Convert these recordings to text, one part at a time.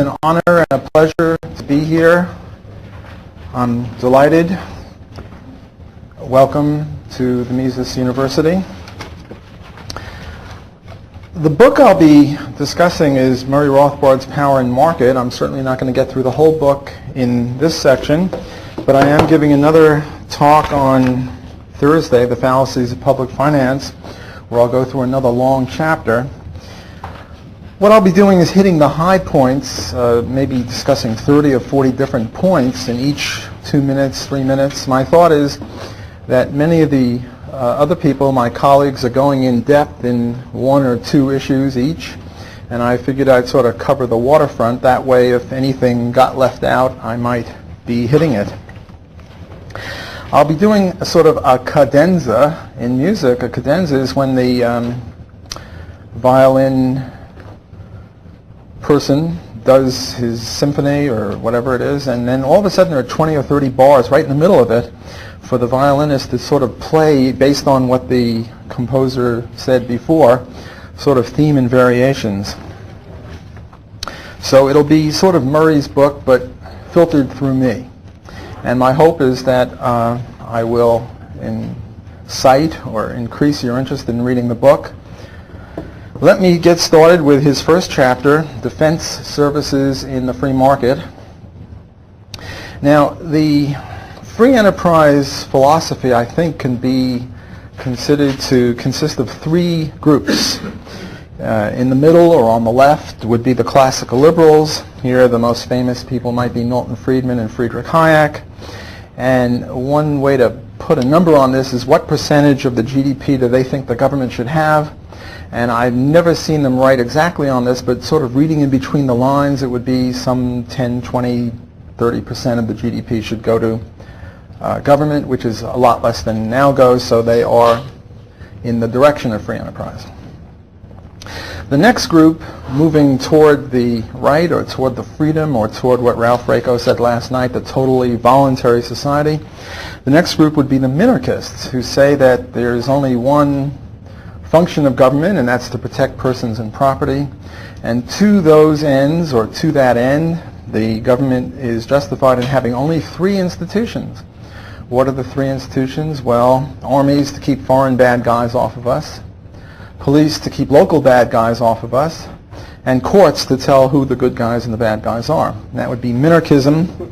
An honor and a pleasure to be here. I'm delighted. Welcome to the Mises University. The book I'll be discussing is Murray Rothbard's Power and Market. I'm certainly not going to get through the whole book in this section, but I am giving another talk on Thursday, The Fallacies of Public Finance, where I'll go through another long chapter. What I'll be doing is hitting the high points, maybe discussing 30 or 40 different points in each 2 minutes, 3 minutes. My thought is that many of the other people, my colleagues, are going in depth in 1 or 2 issues each, and I figured I'd sort of cover the waterfront. That way, if anything got left out, I might be hitting it. I'll be doing a sort of a cadenza in music. A cadenza is when the violin person does his symphony or whatever it is, and then all of a sudden there are 20 or 30 bars right in the middle of it for the violinist to sort of play based on what the composer said before, sort of theme and variations. So it'll be sort of Murray's book, but filtered through me. And my hope is that I will incite or increase your interest in reading the book. Let me get started with his first chapter, Defense Services in the Free Market. Now, the free enterprise philosophy, I think, can be considered to consist of 3 groups. In the middle or on the left would be the classical liberals. Here the most famous people might be Milton Friedman and Friedrich Hayek. And one way to put a number on this is what percentage of the GDP do they think the government should have? And I've never seen them write exactly on this, but sort of reading in between the lines, it would be some 10, 20, 30% of the GDP should go to government, which is a lot less than now goes, so they are in the direction of free enterprise. The next group, moving toward the right or toward the freedom or toward what Ralph Raico said last night, the totally voluntary society, the next group would be the minarchists, who say that there's only one function of government, and that's to protect persons and property. And to those ends, or to that end, the government is justified in having only 3 institutions. What are the 3 institutions? Well, armies to keep foreign bad guys off of us, police to keep local bad guys off of us, and courts to tell who the good guys and the bad guys are. And that would be minarchism.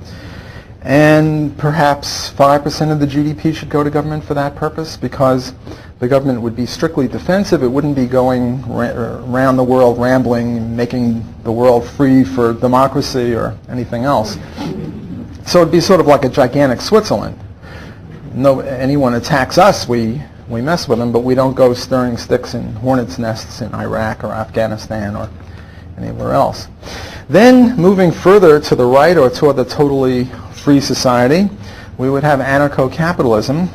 And perhaps 5% of the GDP should go to government for that purpose, because the government would be strictly defensive. It wouldn't be going around the world rambling, making the world free for democracy or anything else. So it'd be sort of like a gigantic Switzerland. Anyone attacks us, we mess with them, but we don't go stirring sticks in hornets' nests in Iraq or Afghanistan or anywhere else. Then, moving further to the right or toward the totally free society, we would have anarcho-capitalism,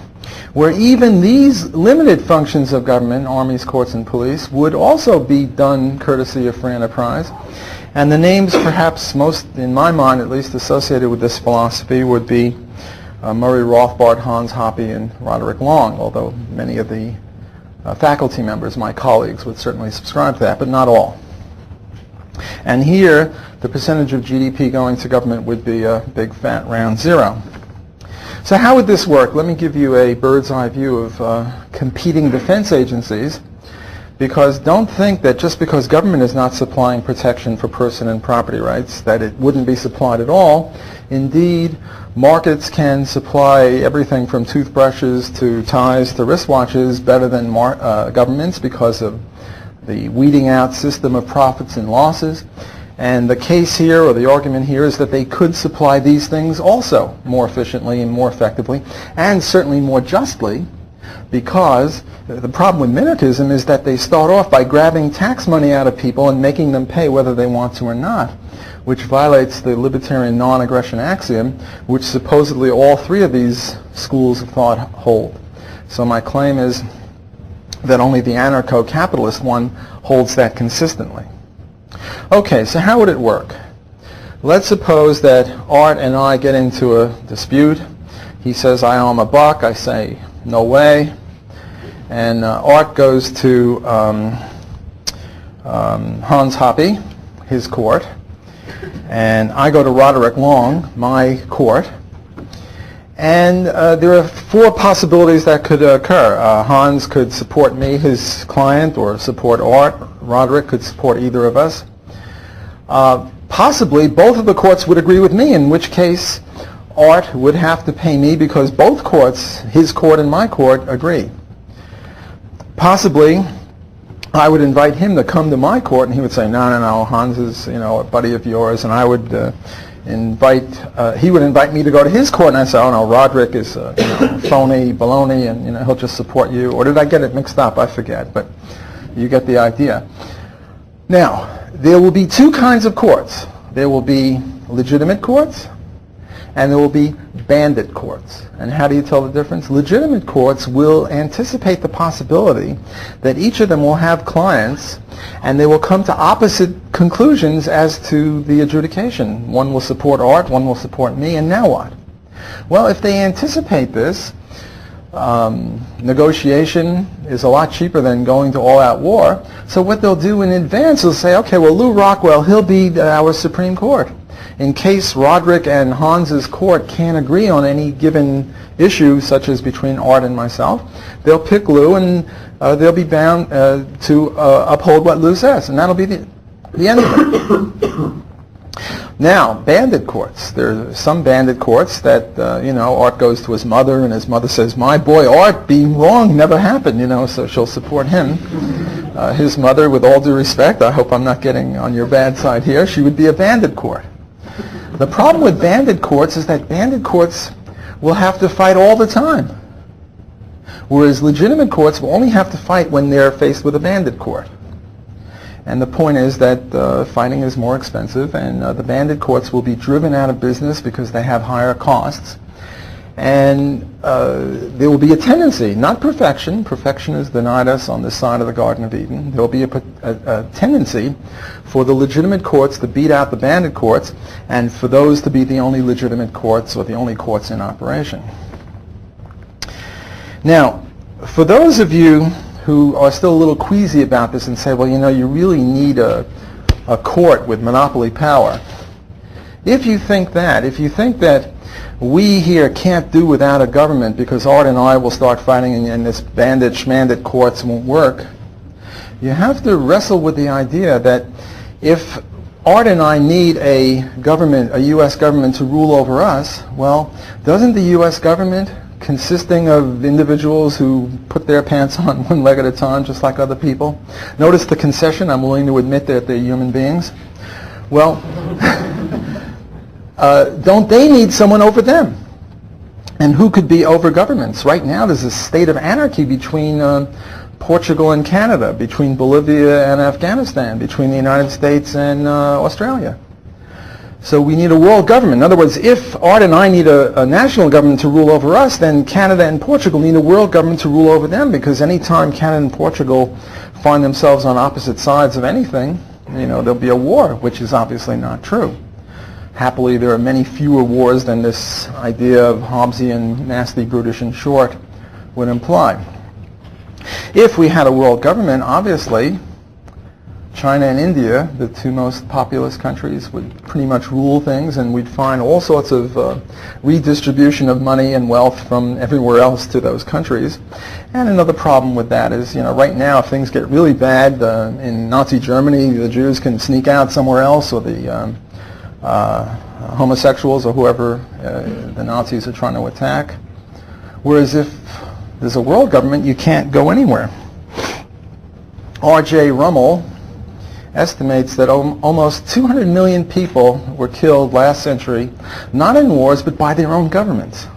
where even these limited functions of government, armies, courts, and police, would also be done courtesy of free enterprise. And the names perhaps most, in my mind at least, associated with this philosophy would be Murray Rothbard, Hans Hoppe, and Roderick Long, although many of the faculty members, my colleagues, would certainly subscribe to that, but not all. And here, the percentage of GDP going to government would be a big fat round 0. So how would this work? Let me give you a bird's eye view of competing defense agencies, because don't think that just because government is not supplying protection for person and property rights that it wouldn't be supplied at all. Indeed, markets can supply everything from toothbrushes to ties to wristwatches better than governments because of the weeding out system of profits and losses. And the case here, or the argument here, is that they could supply these things also more efficiently and more effectively, and certainly more justly, because the problem with minarchism is that they start off by grabbing tax money out of people and making them pay whether they want to or not, which violates the libertarian non-aggression axiom, which supposedly all 3 of these schools of thought hold. So my claim is that only the anarcho-capitalist one holds that consistently. Okay, so how would it work? Let's suppose that Art and I get into a dispute. He says, I owe him $1. I say, no way. And Art goes to Hans Hoppe, his court, And I go to Roderick Long, my court, and there are four possibilities that could occur. Hans could support me, his client, or support Art. Roderick could support either of us. Possibly both of the courts would agree with me, in which case Art would have to pay me because both courts, his court and my court, agree. Possibly I would invite him to come to my court, and he would say, no, Hans is, a buddy of yours, and I would he would invite me to go to his court, and I'd say, oh no, Roderick is phony, baloney, and he'll just support you. Or did I get it mixed up? I forget, but you get the idea. Now, there will be two kinds of courts. There will be legitimate courts, and there will be bandit courts. And how do you tell the difference? Legitimate courts will anticipate the possibility that each of them will have clients, and they will come to opposite conclusions as to the adjudication. One will support Art, one will support me, and now what? Well, if they anticipate this, negotiation is a lot cheaper than going to all-out war. So what they'll do in advance is say, okay, well, Lou Rockwell, he'll be our Supreme Court. In case Roderick and Hans's court can't agree on any given issue, such as between Art and myself, they'll pick Lou, and they'll be bound to uphold what Lou says, and that'll be the end of it. Now, bandit courts. There are some bandit courts that, Art goes to his mother, and his mother says, my boy Art being wrong never happened, so she'll support him. His mother, with all due respect, I hope I'm not getting on your bad side here, she would be a bandit court. The problem with bandit courts is that bandit courts will have to fight all the time, whereas legitimate courts will only have to fight when they're faced with a bandit court. And the point is that fighting is more expensive, and the bandit courts will be driven out of business because they have higher costs. And there will be a tendency, not perfection. Perfection is denied us on this side of the Garden of Eden. There will be a tendency for the legitimate courts to beat out the bandit courts, and for those to be the only legitimate courts or the only courts in operation. Now, for those of you who are still a little queasy about this and say, well, you really need a court with monopoly power. If you think that we here can't do without a government because Art and I will start fighting and this bandit schmandit courts won't work, you have to wrestle with the idea that if Art and I need a government, a U.S. government to rule over us, well, doesn't the U.S. government, consisting of individuals who put their pants on one leg at a time, just like other people? Notice the concession. I'm willing to admit that they're human beings. Well, don't they need someone over them? And who could be over governments? Right now, there's a state of anarchy between Portugal and Canada, between Bolivia and Afghanistan, between the United States and Australia. So we need a world government. In other words, if Art and I need a national government to rule over us, then Canada and Portugal need a world government to rule over them, because any time Canada and Portugal find themselves on opposite sides of anything, there'll be a war, which is obviously not true. Happily, there are many fewer wars than this idea of Hobbesian, nasty, brutish, and short would imply. If we had a world government, obviously, China and India, the two most populous countries, would pretty much rule things, and we'd find all sorts of redistribution of money and wealth from everywhere else to those countries. And another problem with that is, right now, if things get really bad in Nazi Germany, the Jews can sneak out somewhere else, or the homosexuals or whoever the Nazis are trying to attack. Whereas if there's a world government, you can't go anywhere. R.J. Rummel estimates that almost 200 million people were killed last century, not in wars, but by their own governments.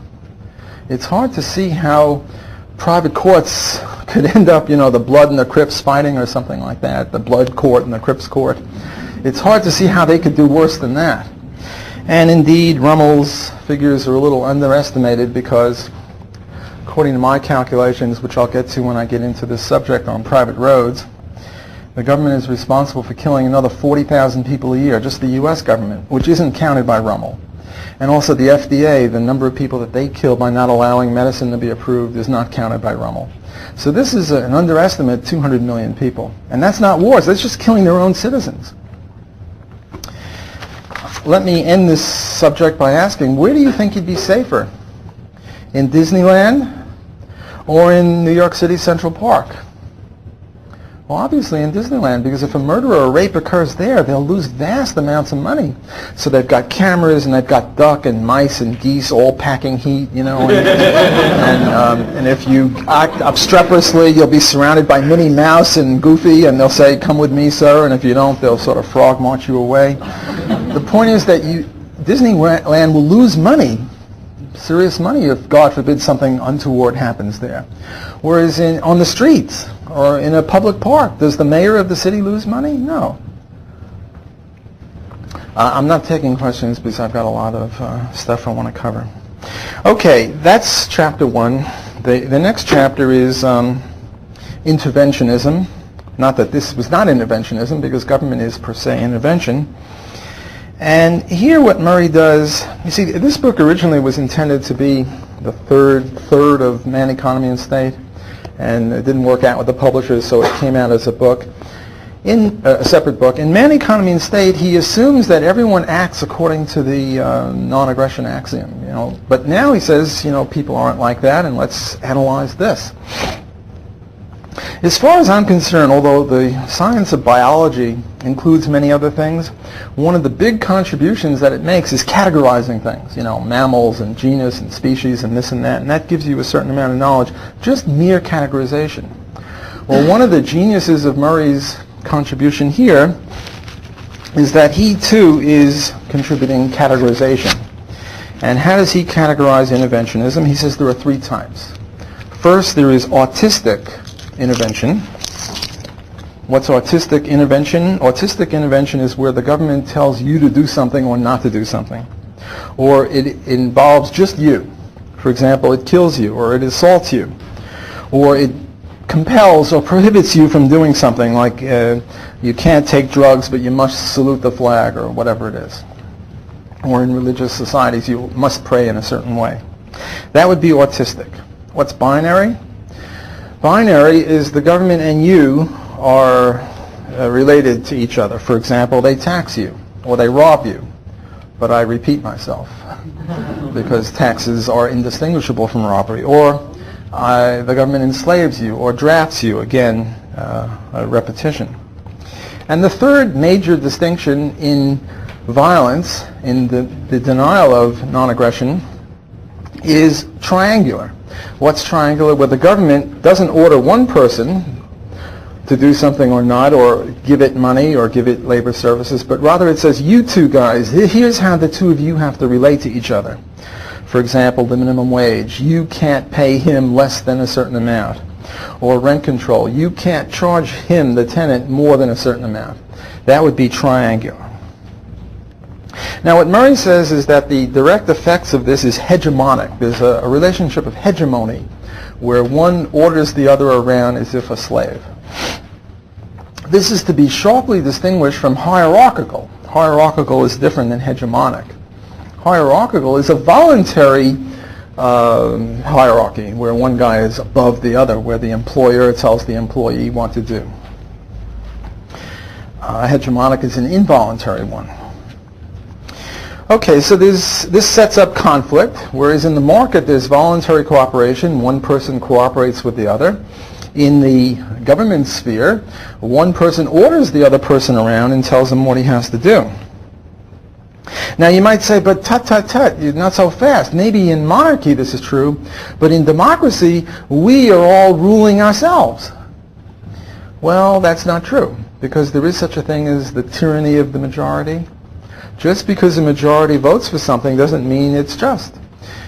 It's hard to see how private courts could end up, the Blood and the Crips fighting or something like that, the Blood Court and the Crips Court. It's hard to see how they could do worse than that. And indeed, Rummel's figures are a little underestimated because, according to my calculations, which I'll get to when I get into this subject on private roads, the government is responsible for killing another 40,000 people a year, just the U.S. government, which isn't counted by Rummel. And also the FDA, the number of people that they kill by not allowing medicine to be approved is not counted by Rummel. So this is an underestimate, 200 million people. And that's not wars, that's just killing their own citizens. let me end this subject by asking, where do you think you'd be safer? In Disneyland or in New York City Central Park? Well, obviously in Disneyland, because if a murder or a rape occurs there, they'll lose vast amounts of money. So they've got cameras, and they've got duck and mice and geese all packing heat, you know. And if you act obstreperously, you'll be surrounded by Minnie Mouse and Goofy, and they'll say, "Come with me, sir." And if you don't, they'll sort of frog march you away. The point is that Disneyland will lose money, serious money, if God forbid something untoward happens there. Whereas on the streets or in a public park, does the mayor of the city lose money? No. I'm not taking questions because I've got a lot of stuff I want to cover. Okay, that's chapter 1. The next chapter is interventionism. Not that this was not interventionism, because government is per se intervention. And here what Murray does, you see, this book originally was intended to be the third of Man, Economy, and State, and it didn't work out with the publishers, so it came out as a book, in a separate book. In Man, Economy, and State, he assumes that everyone acts according to the non-aggression axiom, you know. But now he says, you know, people aren't like that, and let's analyze this. As far as I'm concerned, although the science of biology includes many other things, one of the big contributions that it makes is categorizing things, you know, mammals and genus and species and this and that gives you a certain amount of knowledge, just mere categorization. Well, one of the geniuses of Murray's contribution here is that he too is contributing categorization. And how does he categorize interventionism? He says there are 3 types. First, there is autistic intervention. What's autistic intervention? Autistic intervention is where the government tells you to do something or not to do something. Or it involves just you. For example, it kills you, or it assaults you, or it compels or prohibits you from doing something, like you can't take drugs but you must salute the flag, or whatever it is. Or in religious societies you must pray in a certain way. That would be autistic. What's binary? Binary is the government and you are related to each other. For example, they tax you or they rob you. But I repeat myself because taxes are indistinguishable from robbery. Or the government enslaves you or drafts you. Again, a repetition. And the third major distinction in violence, in the denial of non-aggression, is triangular. What's triangular? Where the government doesn't order one person to do something or not, or give it money or give it labor services, but rather it says, you two guys, here's how the two of you have to relate to each other. For example, the minimum wage. You can't pay him less than a certain amount. Or rent control. You can't charge him, the tenant, more than a certain amount. That would be triangular. Now what Murray says is that the direct effects of this is hegemonic. There's a relationship of hegemony where one orders the other around as if a slave. This is to be sharply distinguished from hierarchical. Hierarchical is different than hegemonic. Hierarchical is a voluntary hierarchy where one guy is above the other, where the employer tells the employee what to do. Hegemonic is an involuntary one. Okay, so this sets up conflict, whereas in the market there's voluntary cooperation. One person cooperates with the other. In the government sphere, one person orders the other person around and tells him what he has to do. Now you might say, but tut, not so fast. Maybe in monarchy this is true, but in democracy we are all ruling ourselves. Well, that's not true, because there is such a thing as the tyranny of the majority. Just because a majority votes for something doesn't mean it's just.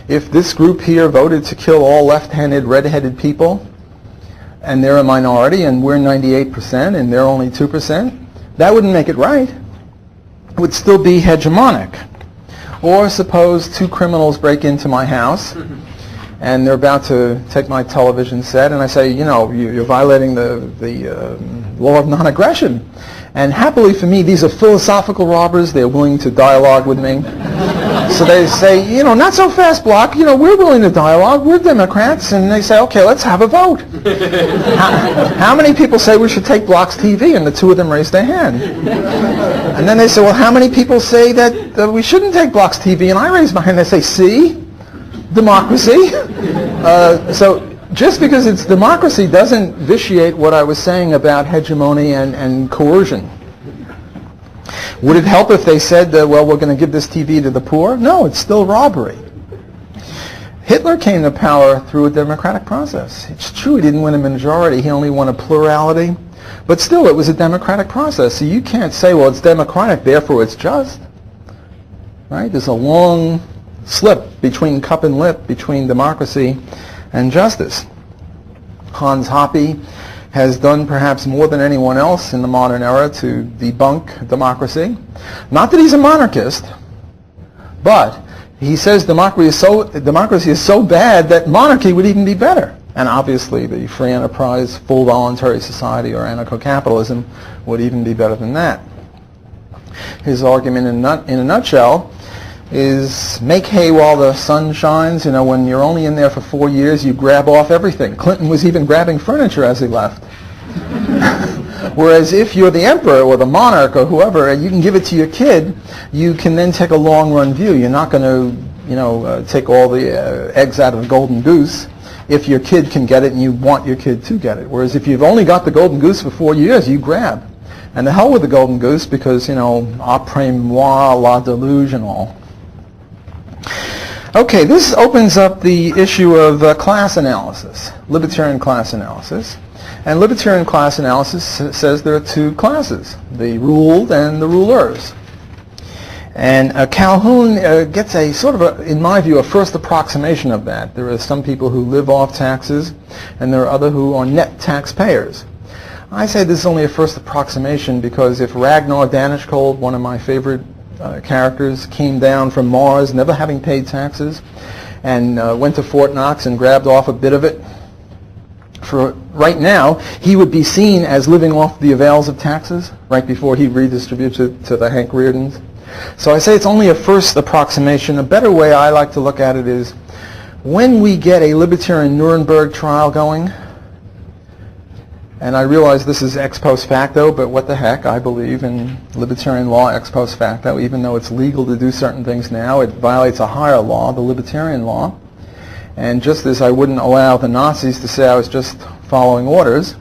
If this group here voted to kill all left-handed, red-headed people, and they're a minority, and we're 98%, and they're only 2%, that wouldn't make it right. It would still be hegemonic. Or suppose 2 criminals break into my house, and they're about to take my television set, and I say, you know, you're violating the law of non-aggression. And happily for me, these are philosophical robbers. They're willing to dialogue with me. So they say, not so fast, Block. We're willing to dialogue. We're Democrats. And they say, okay, let's have a vote. How many people say we should take Block's TV? And the two of them raise their hand. And then they say, well, how many people say that we shouldn't take Block's TV? And I raise my hand. They say, see? Democracy. So just because it's democracy doesn't vitiate what I was saying about hegemony and coercion. Would it help if they said, well, we're going to give this TV to the poor? No, it's still robbery. Hitler came to power through a democratic process. It's true he didn't win a majority. He only won a plurality. But still, it was a democratic process. So you can't say, well, it's democratic, therefore it's just. Right? There's a long slip between cup and lip between democracy and justice. Hans Hoppe has done perhaps more than anyone else in the modern era to debunk democracy. Not that he's a monarchist, but he says democracy is so bad that monarchy would even be better. And obviously the free enterprise, full voluntary society, or anarcho-capitalism would even be better than that. His argument in a nutshell is make hay while the sun shines. When you're only in there for 4 years, you grab off everything. Clinton was even grabbing furniture as he left. Whereas if you're the emperor or the monarch or whoever, and you can give it to your kid, you can then take a long-run view. You're not going to, take all the eggs out of the golden goose if your kid can get it and you want your kid to get it. Whereas if you've only got the golden goose for 4 years, you grab. And the hell with the golden goose because, après-moi la delusional. Okay, this opens up the issue of class analysis, libertarian class analysis. And libertarian class analysis says there are two classes, the ruled and the rulers. And Calhoun gets a sort of, in my view, a first approximation of that. There are some people who live off taxes, and there are others who are net taxpayers. I say this is only a first approximation because if Ragnar Danishkold, one of my favorite characters, came down from Mars, never having paid taxes, and went to Fort Knox and grabbed off a bit of it, for right now, he would be seen as living off the avails of taxes right before he redistributes it to the Hank Reardons. So I say it's only a first approximation. A better way I like to look at it is when we get a libertarian Nuremberg trial going, and I realize this is ex post facto, but what the heck, I believe in libertarian law ex post facto, even though it's legal to do certain things now, it violates a higher law, the libertarian law. And just as I wouldn't allow the Nazis to say I was just following orders,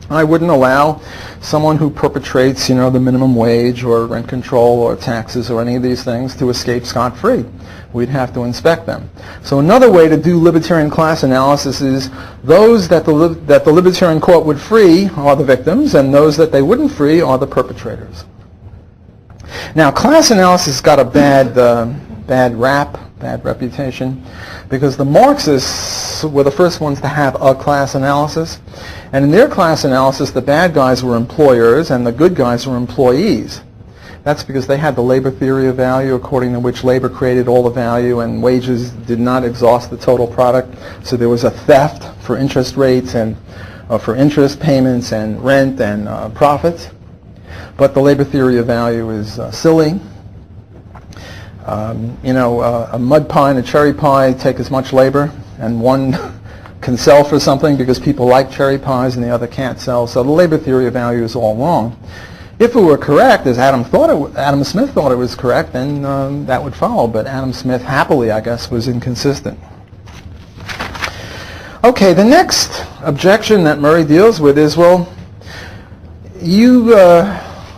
I wouldn't allow someone who perpetrates, the minimum wage or rent control or taxes or any of these things to escape scot-free. We'd have to inspect them. So another way to do libertarian class analysis is those that the libertarian court would free are the victims, and those that they wouldn't free are the perpetrators. Now, class analysis got a bad rap, bad reputation, because the Marxists were the first ones to have a class analysis. And in their class analysis, the bad guys were employers and the good guys were employees. That's because they had the labor theory of value, according to which labor created all the value and wages did not exhaust the total product. So there was a theft for interest rates and for interest payments and rent and profits. But the labor theory of value is silly. A mud pie and a cherry pie take as much labor, and one can sell for something because people like cherry pies and the other can't sell. So the labor theory of value is all wrong. If it were correct, as Adam Smith thought it was correct, then that would follow. But Adam Smith, happily, I guess, was inconsistent. Okay, the next objection that Murray deals with is, well, you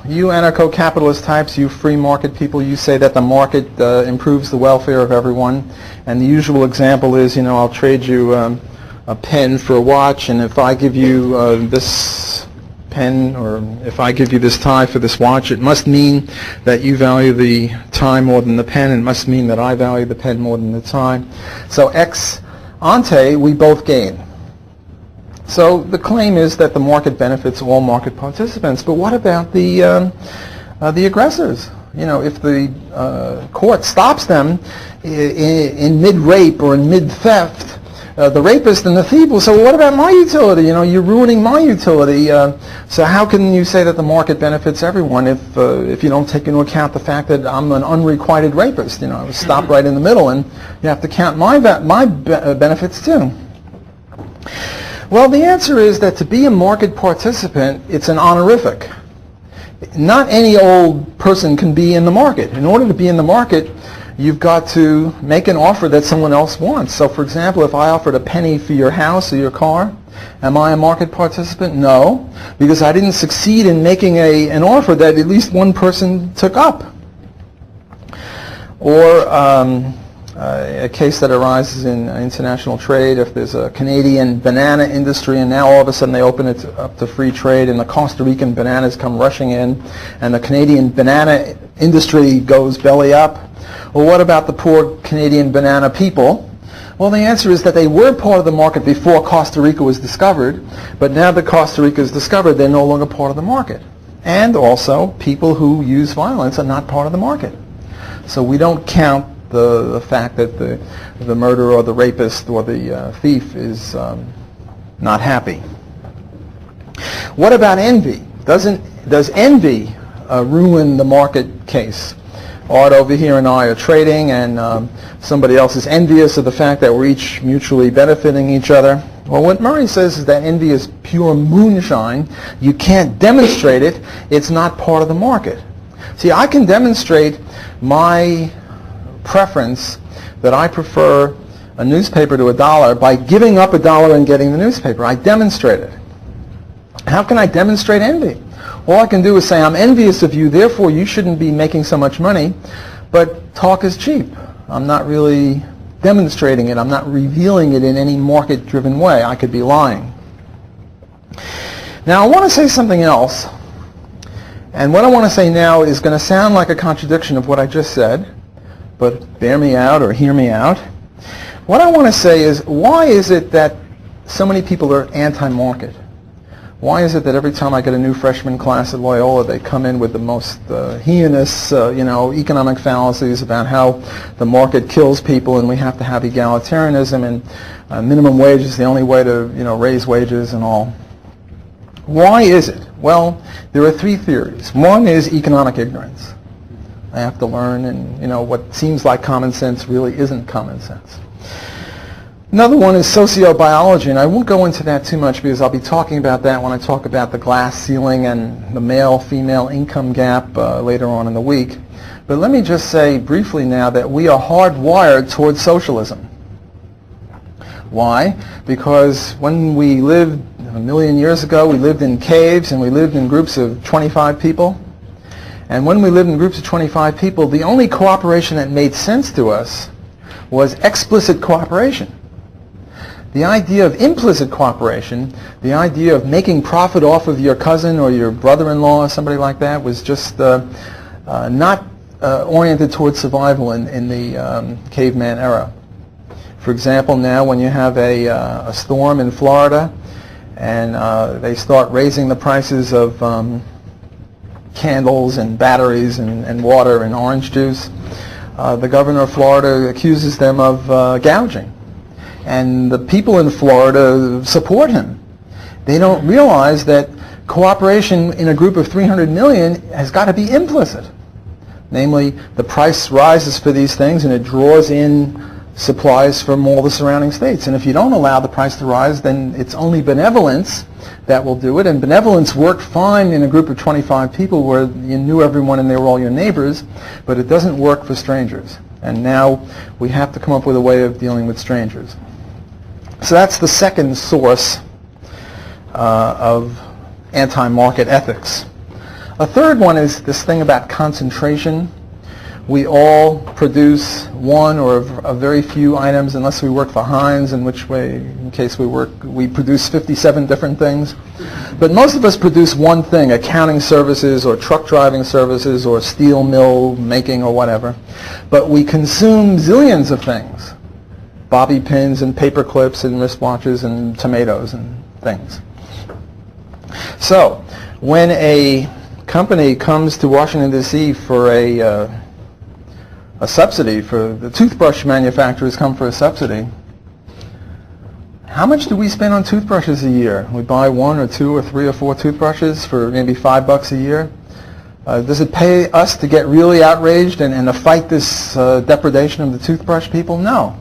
anarcho-capitalist types, you free market people, you say that the market improves the welfare of everyone. And the usual example is, I'll trade you a pen for a watch, and if I give you this pen, or if I give you this tie for this watch, it must mean that you value the tie more than the pen. It must mean that I value the pen more than the tie. So ex ante, we both gain. So the claim is that the market benefits all market participants. But what about the aggressors? If the court stops them in mid-rape or in mid-theft, the rapist and the thief will say, well, what about my utility? You know, you're ruining my utility. So how can you say that the market benefits everyone if you don't take into account the fact that I'm an unrequited rapist? You know, I was stopped right in the middle, and you have to count my benefits too. Well, the answer is that to be a market participant, it's an honorific. Not any old person can be in the market. In order to be in the market, you've got to make an offer that someone else wants. So for example, if I offered a penny for your house or your car, am I a market participant? No, because I didn't succeed in making an offer that at least one person took up. Or a case that arises in international trade, if there's a Canadian banana industry and now all of a sudden they open it up to free trade and the Costa Rican bananas come rushing in and the Canadian banana industry goes belly up. Well, what about the poor Canadian banana people? Well, the answer is that they were part of the market before Costa Rica was discovered, but now that Costa Rica is discovered, they're no longer part of the market. And also, people who use violence are not part of the market. So we don't count the fact that the murderer or the rapist or the thief is not happy. What about envy? Does envy ruin the market case? Art over here and I are trading, and somebody else is envious of the fact that we're each mutually benefiting each other. Well, what Murray says is that envy is pure moonshine. You can't demonstrate it. It's not part of the market. See, I can demonstrate my preference that I prefer a newspaper to $1 by giving up $1 and getting the newspaper. I demonstrate it. How can I demonstrate envy? All I can do is say, I'm envious of you, therefore you shouldn't be making so much money, but talk is cheap. I'm not really demonstrating it. I'm not revealing it in any market-driven way. I could be lying. Now, I want to say something else, and what I want to say now is going to sound like a contradiction of what I just said, but bear me out or hear me out. What I want to say is, why is it that so many people are anti-market? Why is it that every time I get a new freshman class at Loyola, they come in with the most heinous, economic fallacies about how the market kills people and we have to have egalitarianism and minimum wage is the only way to, raise wages and all. Why is it? Well, there are three theories. One is economic ignorance. I have to learn, and what seems like common sense really isn't common sense. Another one is sociobiology, and I won't go into that too much because I'll be talking about that when I talk about the glass ceiling and the male-female income gap later on in the week. But let me just say briefly now that we are hardwired towards socialism. Why? Because when we lived a million years ago, we lived in caves and we lived in groups of 25 people. And when we lived in groups of 25 people, the only cooperation that made sense to us was explicit cooperation. The idea of implicit cooperation, the idea of making profit off of your cousin or your brother-in-law or somebody like that was just not oriented towards survival in the caveman era. For example, now when you have a storm in Florida and they start raising the prices of candles and batteries and water and orange juice, the governor of Florida accuses them of gouging. And the people in Florida support him. They don't realize that cooperation in a group of 300 million has got to be implicit. Namely, the price rises for these things and it draws in supplies from all the surrounding states. And if you don't allow the price to rise, then it's only benevolence that will do it. And benevolence worked fine in a group of 25 people where you knew everyone and they were all your neighbors, but it doesn't work for strangers. And now we have to come up with a way of dealing with strangers. So that's the second source of anti-market ethics. A third one is this thing about concentration. We all produce one or a very few items unless we work for Heinz, in which way, in case we produce 57 different things. But most of us produce one thing, accounting services or truck driving services or steel mill making or whatever. But we consume zillions of things. Bobby pins and paper clips and wristwatches and tomatoes and things. So when a company comes to Washington, D.C. for a subsidy, for the toothbrush manufacturers come for a subsidy, How much do we spend on toothbrushes a year? We buy 1 or 2 or 3 or 4 toothbrushes for maybe $5 a year. Does it pay us to get really outraged and to fight this depredation of the toothbrush people? No.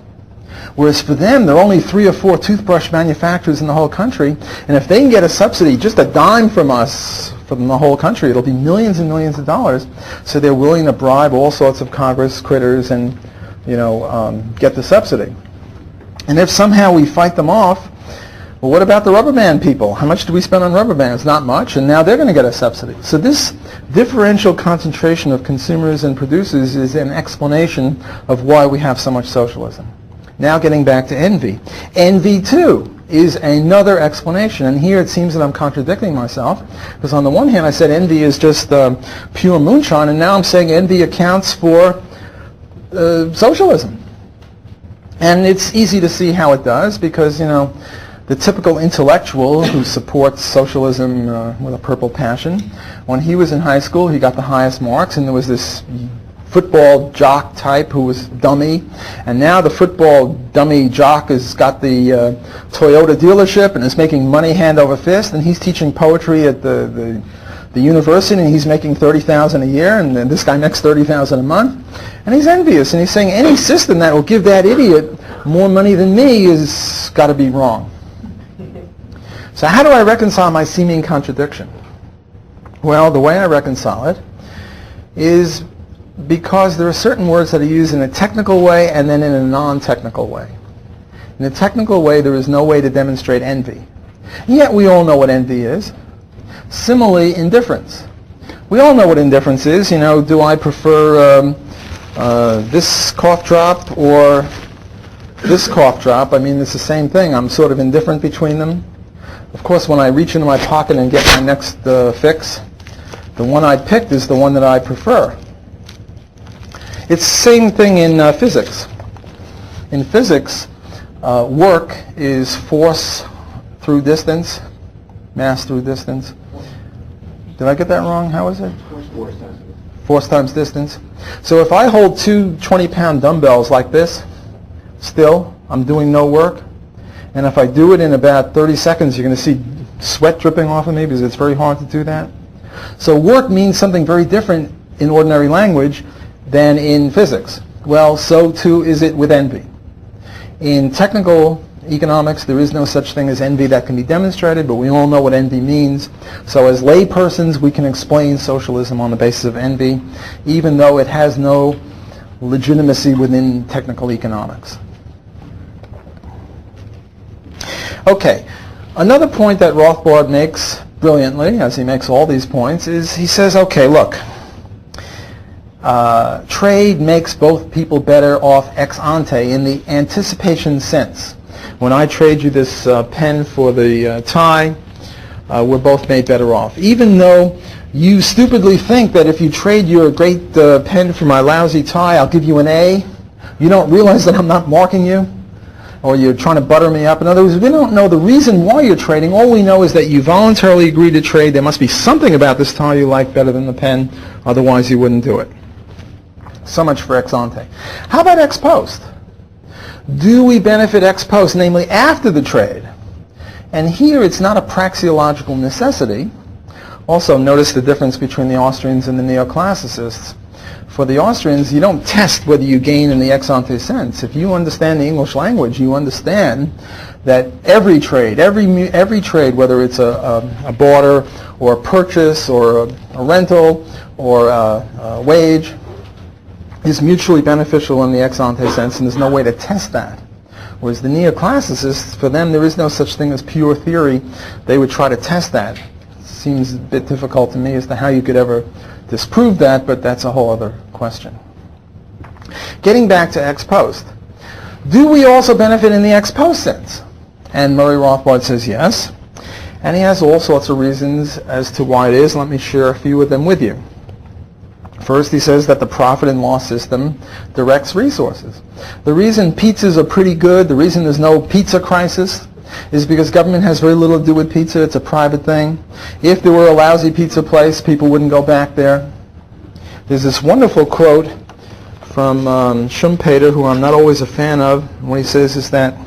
Whereas for them, there are only 3 or 4 toothbrush manufacturers in the whole country, and if they can get a subsidy, just a dime from us, from the whole country, it'll be millions and millions of dollars. So they're willing to bribe all sorts of Congress critters and, get the subsidy. And if somehow we fight them off, well, what about the rubber band people? How much do we spend on rubber bands? Not much, and now they're going to get a subsidy. So this differential concentration of consumers and producers is an explanation of why we have so much socialism. Now getting back to envy. Envy, too, is another explanation. And here it seems that I'm contradicting myself, because on the one hand I said envy is just pure moonshine, and now I'm saying envy accounts for socialism. And it's easy to see how it does, because, the typical intellectual who supports socialism with a purple passion, when he was in high school, he got the highest marks, and there was this football jock type who was dummy, and now the football dummy jock has got the Toyota dealership and is making money hand over fist, and he's teaching poetry at the university, and he's making $30,000 a year, and then this guy makes $30,000 a month, and he's envious, and he's saying any system that will give that idiot more money than me has got to be wrong. So how do I reconcile my seeming contradiction? Well, the way I reconcile it is because there are certain words that are used in a technical way and then in a non-technical way. In a technical way, there is no way to demonstrate envy. And yet we all know what envy is. Similarly, indifference. We all know what indifference is. Do I prefer this cough drop or this cough drop? I mean, it's the same thing. I'm sort of indifferent between them. Of course, when I reach into my pocket and get my next fix, the one I picked is the one that I prefer. It's the same thing in physics. In physics, work is force through distance, mass through distance. Did I get that wrong? How is it? Force times distance. So if I hold 2 20-pound dumbbells like this, still, I'm doing no work. And if I do it in about 30 seconds, you're going to see sweat dripping off of me because it's very hard to do that. So work means something very different in ordinary language than in physics. Well, so too is it with envy. In technical economics, there is no such thing as envy that can be demonstrated, but we all know what envy means. So as laypersons, we can explain socialism on the basis of envy, even though it has no legitimacy within technical economics. Okay, another point that Rothbard makes brilliantly, as he makes all these points, is he says, okay, look, trade makes both people better off ex ante in the anticipation sense. When I trade you this pen for the tie, we're both made better off. Even though you stupidly think that if you trade your great pen for my lousy tie, I'll give you an A, you don't realize that I'm not marking you, or you're trying to butter me up. In other words, we don't know the reason why you're trading. All we know is that you voluntarily agreed to trade. There must be something about this tie you like better than the pen, otherwise you wouldn't do it. So much for ex ante. How about ex post? Do we benefit ex post, namely after the trade? And here it's not a praxeological necessity. Also, notice the difference between the Austrians and the neoclassicists. For the Austrians, you don't test whether you gain in the ex ante sense. If you understand the English language, you understand that every trade, whether it's a barter or a purchase or a rental or a wage, is mutually beneficial in the ex ante sense, and there's no way to test that. Whereas the neoclassicists, for them, there is no such thing as pure theory. They would try to test that. It seems a bit difficult to me as to how you could ever disprove that, but that's a whole other question. Getting back to ex post. Do we also benefit in the ex post sense? And Murray Rothbard says yes. And he has all sorts of reasons as to why it is. Let me share a few of them with you. First, he says that the profit and loss system directs resources. The reason pizzas are pretty good, the reason there's no pizza crisis, is because government has very little to do with pizza. It's a private thing. If there were a lousy pizza place, people wouldn't go back there. There's this wonderful quote from Schumpeter, who I'm not always a fan of. What he says is that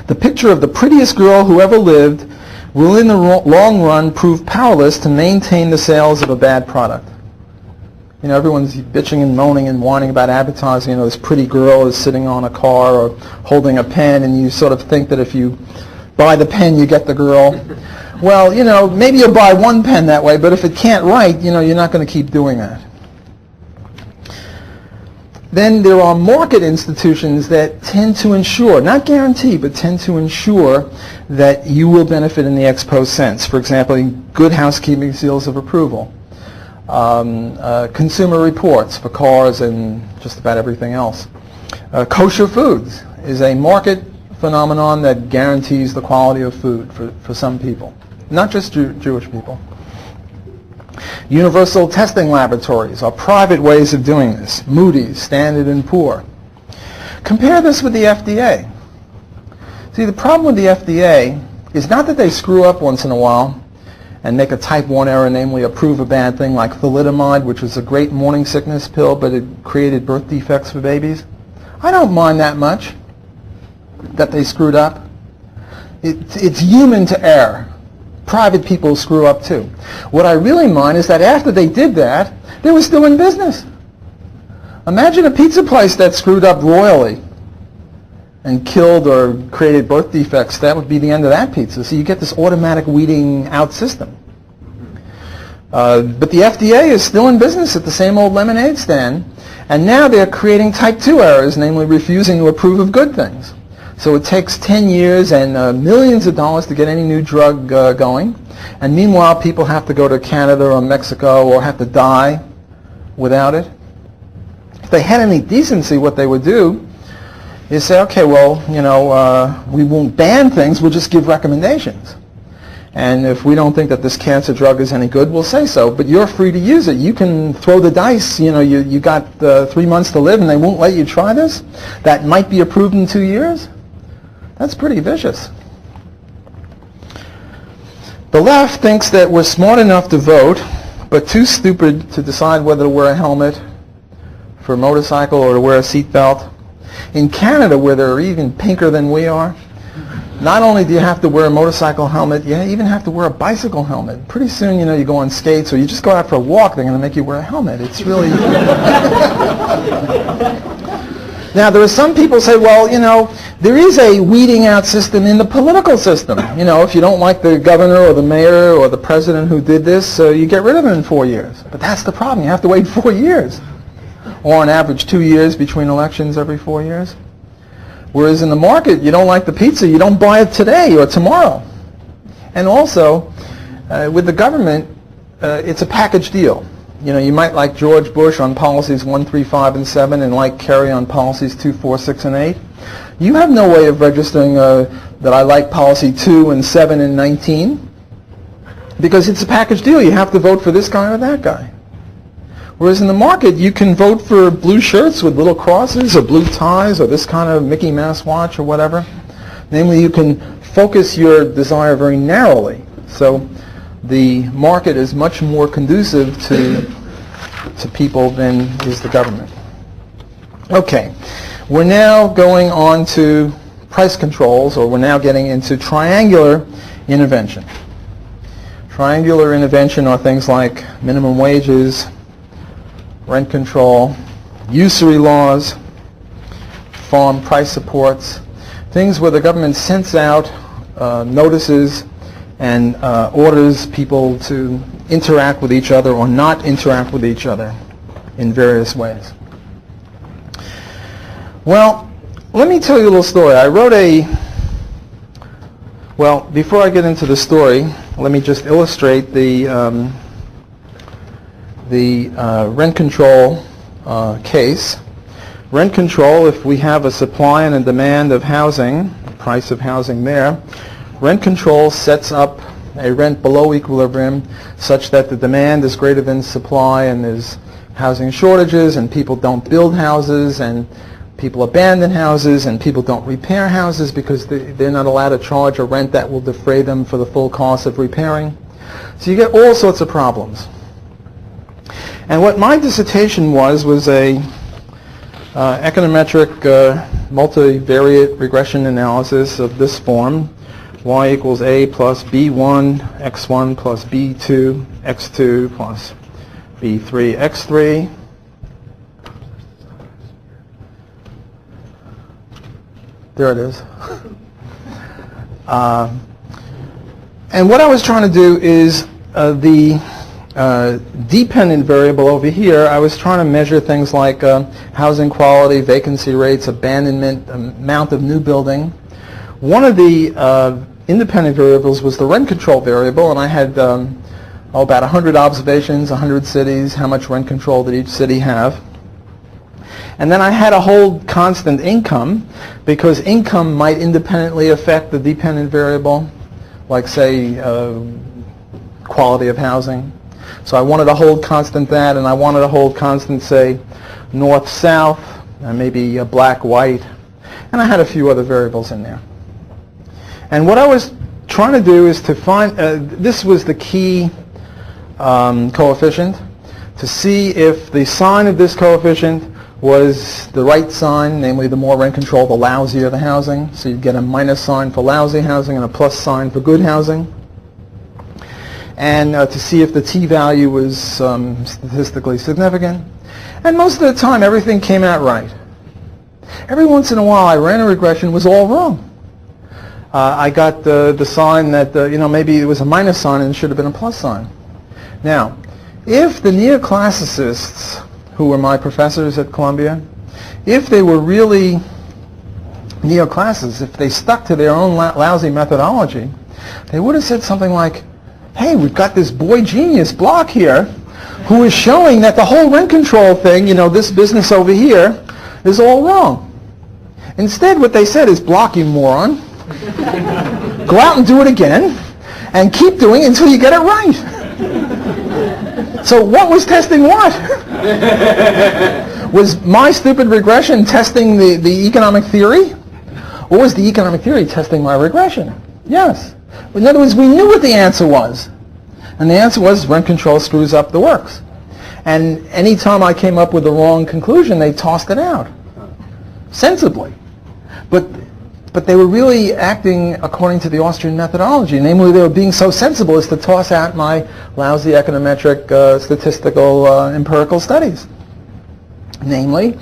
The picture of the prettiest girl who ever lived will in the long run prove powerless to maintain the sales of a bad product. You know, everyone's bitching and moaning and whining about advertising. You know, this pretty girl is sitting on a car or holding a pen, and you sort of think that if you buy the pen, you get the girl. Well, you know, maybe you'll buy one pen that way, but if it can't write, you know, you're not going to keep doing that. Then there are market institutions that tend to ensure, not guarantee, but tend to ensure that you will benefit in the ex post sense. For example, good housekeeping seals of approval. Consumer reports for cars and just about everything else. Kosher foods is a market phenomenon that guarantees the quality of food for some people, not just Jewish people. Universal testing laboratories are private ways of doing this. Moody's, Standard & Poor. Compare this with the FDA. See, the problem with the FDA is not that they screw up once in a while and make a type 1 error, namely approve a bad thing like thalidomide, which was a great morning sickness pill, but it created birth defects for babies. I don't mind that much that they screwed up. It's human to err. Private people screw up too. What I really mind is that after they did that, they were still in business. Imagine a pizza place that screwed up royally and killed or created birth defects. That would be the end of that pizza. So you get this automatic weeding out system. But the FDA is still in business at the same old lemonade stand, and now they're creating type 2 errors, namely refusing to approve of good things. So it takes 10 years and millions of dollars to get any new drug going, and meanwhile people have to go to Canada or Mexico or have to die without it. If they had any decency, what they would do is say, okay, well, you know, we won't ban things, we'll just give recommendations. And if we don't think that this cancer drug is any good, we'll say so, but you're free to use it. You can throw the dice. You know, you got 3 months to live and they won't let you try this. That might be approved in 2 years. That's pretty vicious. The left thinks that we're smart enough to vote, but too stupid to decide whether to wear a helmet for a motorcycle or to wear a seatbelt. In Canada, where they're even pinker than we are, not only do you have to wear a motorcycle helmet, you even have to wear a bicycle helmet. Pretty soon, you know, you go on skates or you just go out for a walk, they're going to make you wear a helmet. It's really... Now, there are some people say, well, you know, there is a weeding out system in the political system. You know, if you don't like the governor or the mayor or the president who did this, you get rid of them in 4 years. But that's the problem. You have to wait 4 years. Or on average 2 years between elections every 4 years. Whereas in the market, you don't like the pizza, you don't buy it today or tomorrow. And also, with the government, it's a package deal. You know, you might like George Bush on policies 1, 3, 5, and 7, and like Kerry on policies 2, 4, 6, and 8. You have no way of registering that I like policy 2 and 7 and 19, because it's a package deal. You have to vote for this guy or that guy. Whereas in the market, you can vote for blue shirts with little crosses or blue ties or this kind of Mickey Mouse watch or whatever. Namely, you can focus your desire very narrowly. So the market is much more conducive to people than is the government. Okay, we're now going on to price controls, or we're now getting into triangular intervention. Triangular intervention are things like minimum wages, rent control, usury laws, farm price supports, things where the government sends out notices and orders people to interact with each other or not interact with each other in various ways. Well, let me tell you a little story. I wrote well, before I get into the story, let me just illustrate the rent control case. Rent control, if we have a supply and a demand of housing, the price of housing there, rent control sets up a rent below equilibrium such that the demand is greater than supply and there's housing shortages and people don't build houses and people abandon houses and people don't repair houses because they're not allowed to charge a rent that will defray them for the full cost of repairing. So you get all sorts of problems. And what my dissertation was a econometric multivariate regression analysis of this form: y equals a plus b1 x1 plus b2 x2 plus b3 x3. There it is. And what I was trying to do is the dependent variable over here, I was trying to measure things like housing quality, vacancy rates, abandonment, amount of new building. One of the independent variables was the rent control variable, and I had about 100 observations, 100 cities, how much rent control did each city have. And then I had to hold constant income, because income might independently affect the dependent variable, like say quality of housing. So I wanted to hold constant that, and I wanted to hold constant, say, north-south, and maybe black-white, and I had a few other variables in there. And what I was trying to do is to find, this was the key coefficient, to see if the sign of this coefficient was the right sign, namely the more rent control, the lousier the housing. So you'd get a minus sign for lousy housing and a plus sign for good housing. And to see if the t-value was statistically significant. And most of the time, everything came out right. Every once in a while, I ran a regression, was all wrong. I got the sign that, maybe it was a minus sign and it should have been a plus sign. Now, if the neoclassicists, who were my professors at Columbia, if they were really neoclassicists, if they stuck to their own lousy methodology, they would have said something like, hey, we've got this boy genius Block here who is showing that the whole rent control thing, this business over here, is all wrong. Instead, what they said is, Block, you moron, go out and do it again, and keep doing it until you get it right. So what was testing what? Was my stupid regression testing the economic theory? Or was the economic theory testing my regression? Yes. In other words, we knew what the answer was. And the answer was rent control screws up the works. And any time I came up with the wrong conclusion, they tossed it out. Sensibly. But they were really acting according to the Austrian methodology. Namely, they were being so sensible as to toss out my lousy econometric, statistical, empirical studies. Namely,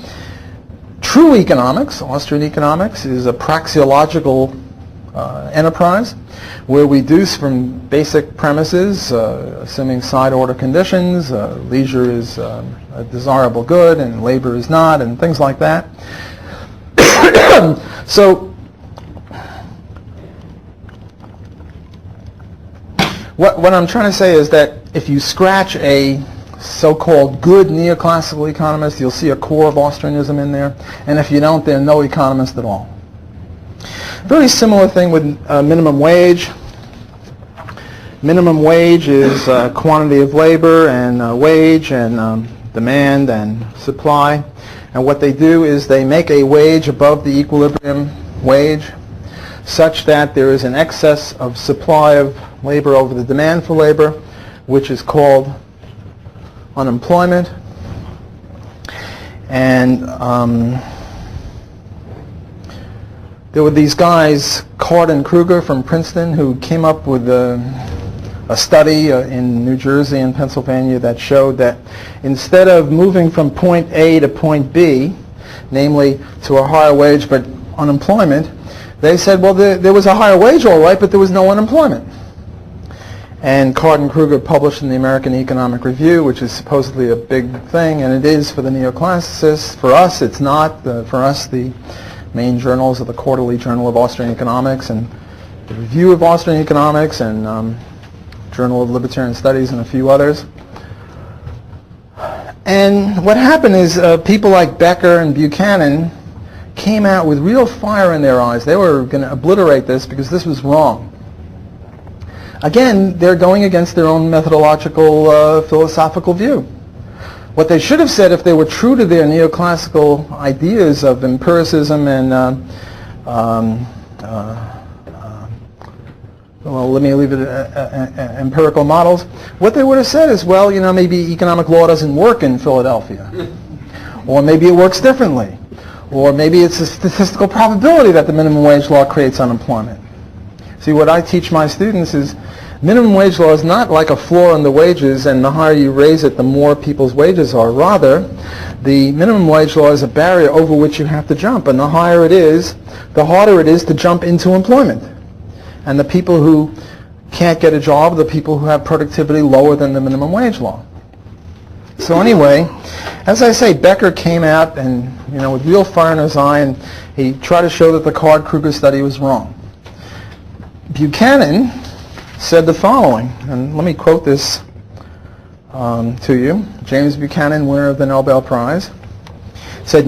true economics, Austrian economics, is a praxeological enterprise where we deduce from basic premises, assuming side order conditions, leisure is a desirable good and labor is not, and things like that. So what I'm trying to say is that if you scratch a so-called good neoclassical economist, you'll see a core of Austrianism in there, and if you don't, there are no economists at all. Very similar thing with minimum wage. Minimum wage is quantity of labor and wage and demand and supply. And what they do is they make a wage above the equilibrium wage such that there is an excess of supply of labor over the demand for labor, which is called unemployment. And there were these guys, Card and Kruger from Princeton, who came up with a study in New Jersey and Pennsylvania that showed that instead of moving from point A to point B, namely to a higher wage but unemployment, they said, well, there was a higher wage all right, but there was no unemployment. And Card and Kruger published in the American Economic Review, which is supposedly a big thing, and it is for the neoclassicists. For us, it's not. For us, the main journals are the Quarterly Journal of Austrian Economics and the Review of Austrian Economics and Journal of Libertarian Studies and a few others. And what happened is people like Becker and Buchanan came out with real fire in their eyes. They were going to obliterate this because this was wrong. Again, they're going against their own methodological, philosophical view. What they should have said if they were true to their neoclassical ideas of empiricism and well, let me leave it at empirical models. What they would have said is, well, maybe economic law doesn't work in Philadelphia. Or maybe it works differently. Or maybe it's a statistical probability that the minimum wage law creates unemployment. See, what I teach my students is minimum wage law is not like a floor on the wages, and the higher you raise it, the more people's wages are. Rather, the minimum wage law is a barrier over which you have to jump, and the higher it is, the harder it is to jump into employment. And the people who can't get a job are the people who have productivity lower than the minimum wage law. So anyway, as I say, Becker came out and, with real fire in his eye, and he tried to show that the Card-Kruger study was wrong. Buchanan said the following, and let me quote this to you. James Buchanan, winner of the Nobel Prize, said,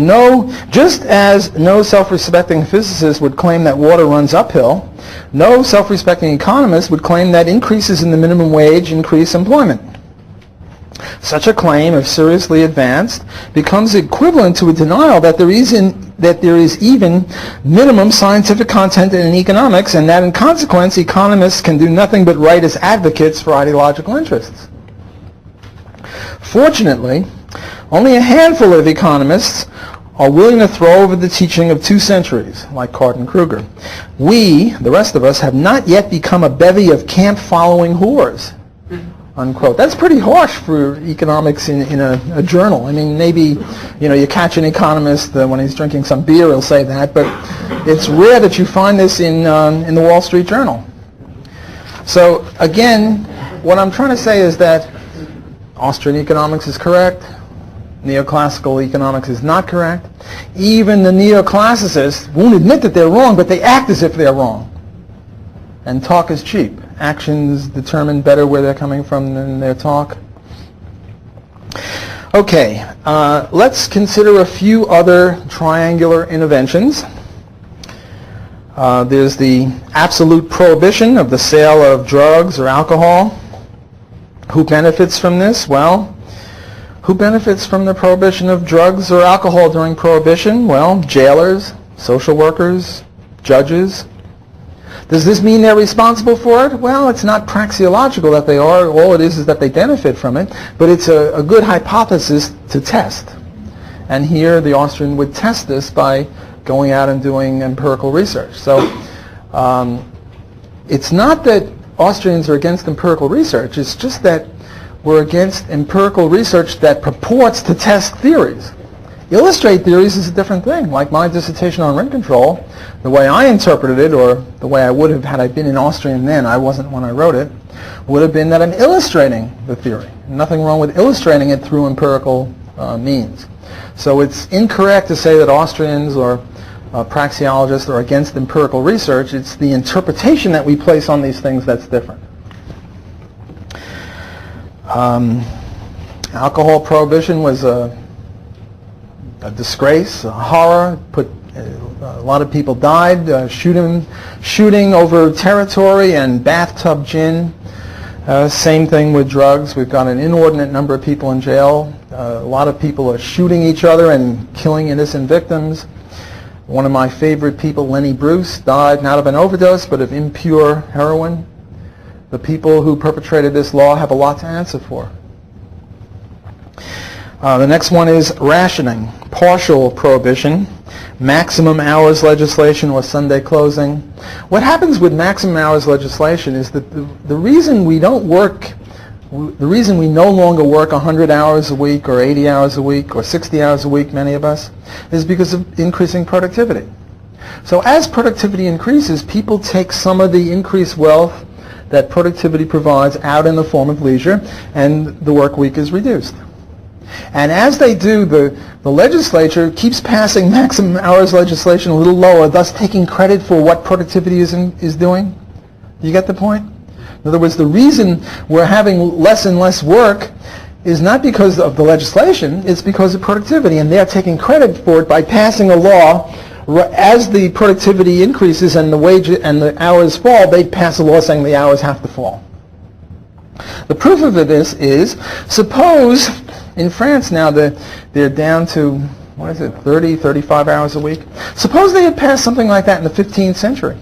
just as no self-respecting physicist would claim that water runs uphill, no self-respecting economist would claim that increases in the minimum wage increase employment. Such a claim, if seriously advanced, becomes equivalent to a denial that there is even minimum scientific content in economics, and that in consequence economists can do nothing but write as advocates for ideological interests. Fortunately, only a handful of economists are willing to throw over the teaching of 2 centuries, like Card and Kruger. We, the rest of us, have not yet become a bevy of camp-following whores. Unquote. That's pretty harsh for economics in a journal. I mean, maybe, you catch an economist when he's drinking some beer, he'll say that, but it's rare that you find this in the Wall Street Journal. So, again, what I'm trying to say is that Austrian economics is correct, neoclassical economics is not correct. Even the neoclassicists won't admit that they're wrong, but they act as if they're wrong. And talk is cheap. Actions determine better where they're coming from than their talk. Okay, let's consider a few other triangular interventions. There's the absolute prohibition of the sale of drugs or alcohol. Who benefits from this? Well, who benefits from the prohibition of drugs or alcohol during Prohibition? Well, jailers, social workers, judges. Does this mean they're responsible for it? Well, it's not praxeological that they are. All it is that they benefit from it. But it's a good hypothesis to test. And here the Austrian would test this by going out and doing empirical research. So it's not that Austrians are against empirical research. It's just that we're against empirical research that purports to test theories. Illustrate theories is a different thing. Like my dissertation on rent control, the way I interpreted it, or the way I would have had I been in Austrian then, I wasn't when I wrote it, would have been that I'm illustrating the theory. Nothing wrong with illustrating it through empirical means. So it's incorrect to say that Austrians or praxeologists are against empirical research. It's the interpretation that we place on these things that's different. Alcohol prohibition was a disgrace, a horror. A lot of people died, shooting over territory and bathtub gin. Same thing with drugs. We've got an inordinate number of people in jail. A lot of people are shooting each other and killing innocent victims. One of my favorite people, Lenny Bruce, died not of an overdose but of impure heroin. The people who perpetrated this law have a lot to answer for. The next one is rationing, partial prohibition, maximum hours legislation or Sunday closing. What happens with maximum hours legislation is that the reason we don't work, the reason we no longer work 100 hours a week or 80 hours a week or 60 hours a week, many of us, is because of increasing productivity. So as productivity increases, people take some of the increased wealth that productivity provides out in the form of leisure, and the work week is reduced. And as they do, the legislature keeps passing maximum hours legislation a little lower, thus taking credit for what productivity is doing. You get the point? In other words, the reason we're having less and less work is not because of the legislation, it's because of productivity, and they're taking credit for it by passing a law. As the productivity increases and the wage and the hours fall, they pass a law saying the hours have to fall. The proof of this is, suppose in France now they're down to, 30, 35 hours a week. Suppose they had passed something like that in the 15th century,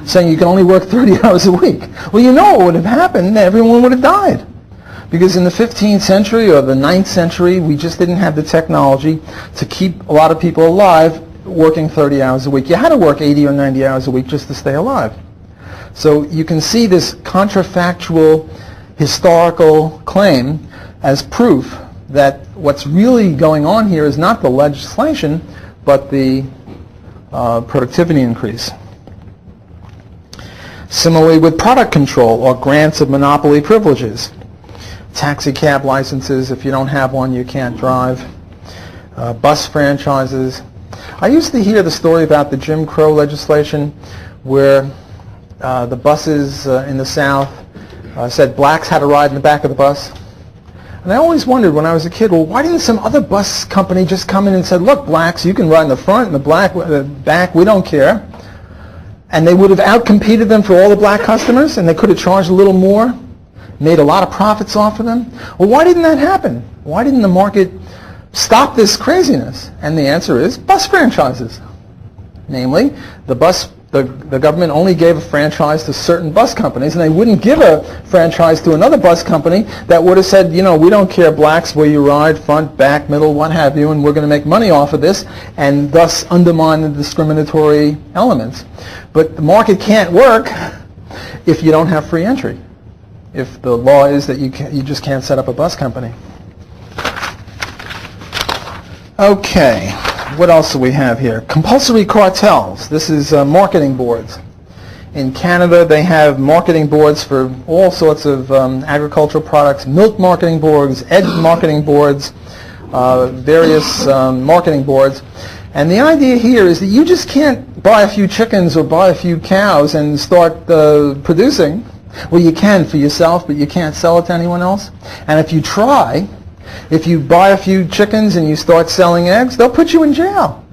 saying you can only work 30 hours a week. Well, you know what would have happened? Everyone would have died. Because in the 15th century or the 9th century, we just didn't have the technology to keep a lot of people alive working 30 hours a week. You had to work 80 or 90 hours a week just to stay alive. So you can see this contrafactual historical claim as proof that what's really going on here is not the legislation, but the productivity increase. Similarly with product control or grants of monopoly privileges. Taxi cab licenses, if you don't have one, you can't drive. Bus franchises. I used to hear the story about the Jim Crow legislation where the buses in the South said blacks had to ride in the back of the bus. And I always wondered when I was a kid, well, why didn't some other bus company just come in and said, look, blacks, you can ride in the front and the back, we don't care. And they would have outcompeted them for all the black customers, and they could have charged a little more, made a lot of profits off of them. Well, why didn't that happen? Why didn't the market stop this craziness? And the answer is bus franchises. Namely, the government only gave a franchise to certain bus companies, and they wouldn't give a franchise to another bus company that would have said, you know, we don't care blacks where you ride, front, back, middle, what have you, and we're going to make money off of this, and thus undermine the discriminatory elements. But the market can't work if you don't have free entry, if the law is that you just can't set up a bus company. Okay. What else do we have here? Compulsory cartels. This is marketing boards. In Canada, they have marketing boards for all sorts of agricultural products, milk marketing boards, egg marketing boards, various marketing boards. And the idea here is that you just can't buy a few chickens or buy a few cows and start producing. Well, you can for yourself, but you can't sell it to anyone else. And if you try, if you buy a few chickens and you start selling eggs, they'll put you in jail.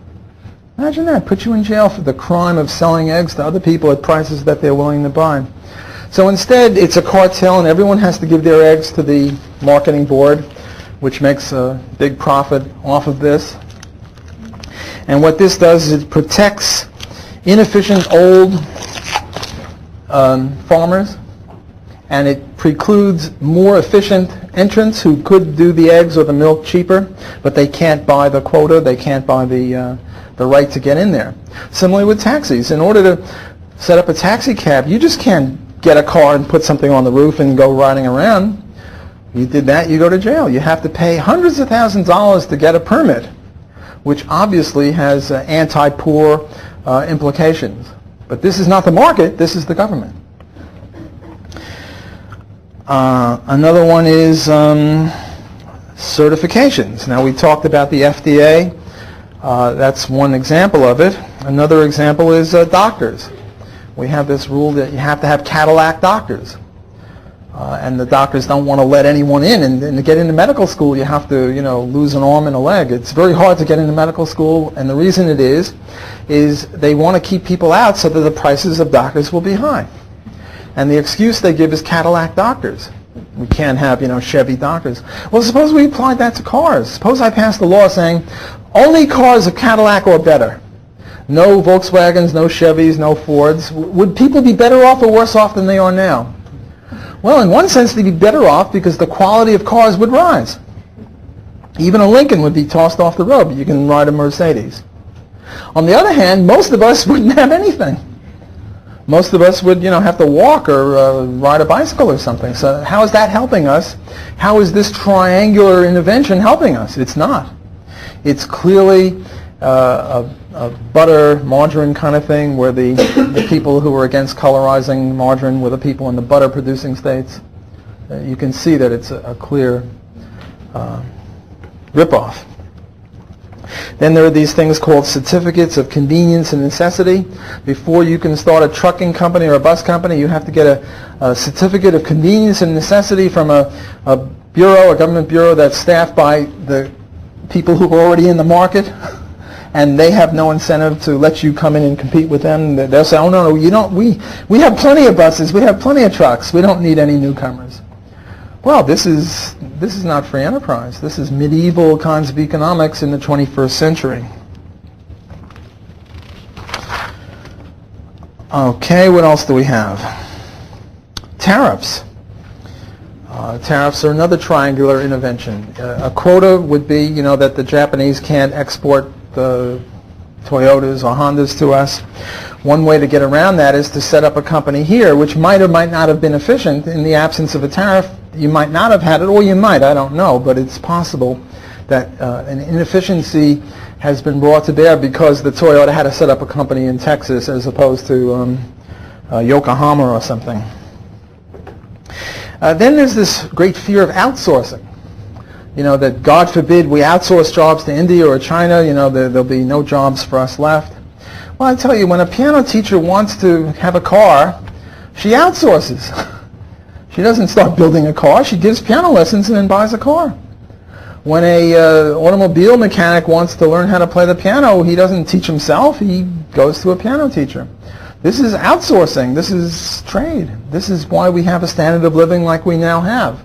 Imagine that, put you in jail for the crime of selling eggs to other people at prices that they're willing to buy. So instead, it's a cartel, and everyone has to give their eggs to the marketing board, which makes a big profit off of this. And what this does is it protects inefficient old farmers, and it precludes more efficient entrants who could do the eggs or the milk cheaper, but they can't buy the quota, they can't buy the right to get in there. Similarly with taxis. In order to set up a taxi cab, you just can't get a car and put something on the roof and go riding around. You did that, you go to jail. You have to pay hundreds of thousands of dollars to get a permit, which obviously has anti-poor implications. But this is not the market, this is the government. Another one is certifications. Now we talked about the FDA. That's one example of it. Another example is doctors. We have this rule that you have to have Cadillac doctors. And the doctors don't want to let anyone in. And to get into medical school, you have to, lose an arm and a leg. It's very hard to get into medical school. And the reason it is they want to keep people out so that the prices of doctors will be high. And the excuse they give is Cadillac doctors. We can't have, Chevy doctors. Well, suppose we applied that to cars. Suppose I passed a law saying only cars of Cadillac or better. No Volkswagens, no Chevys, no Fords. Would people be better off or worse off than they are now? Well, in one sense, they'd be better off because the quality of cars would rise. Even a Lincoln would be tossed off the road, but you can ride a Mercedes. On the other hand, most of us wouldn't have anything. Most of us would, have to walk or ride a bicycle or something. So how is that helping us? How is this triangular intervention helping us? It's not. It's clearly a butter, margarine kind of thing where the people who are against colorizing margarine were the people in the butter producing states. You can see that it's a clear ripoff. Then there are these things called certificates of convenience and necessity. Before you can start a trucking company or a bus company, you have to get a certificate of convenience and necessity from a bureau, a government bureau that's staffed by the people who are already in the market, and they have no incentive to let you come in and compete with them. They'll say, oh no, you don't. We have plenty of buses, we have plenty of trucks, we don't need any newcomers. Well, this is not free enterprise. This is medieval kinds of economics in the 21st century. Okay, what else do we have? Tariffs. Tariffs are another triangular intervention. A quota would be, that the Japanese can't export the Toyotas or Hondas to us. One way to get around that is to set up a company here, which might or might not have been efficient. In the absence of a tariff, you might not have had it, or you might, I don't know, but it's possible that an inefficiency has been brought to bear because the Toyota had to set up a company in Texas as opposed to Yokohama or something. Then there's this great fear of outsourcing. That God forbid we outsource jobs to India or China, there'll be no jobs for us left. Well, I tell you, when a piano teacher wants to have a car, she outsources. She doesn't start building a car. She gives piano lessons and then buys a car. When a automobile mechanic wants to learn how to play the piano, he doesn't teach himself. He goes to a piano teacher. This is outsourcing. This is trade. This is why we have a standard of living like we now have.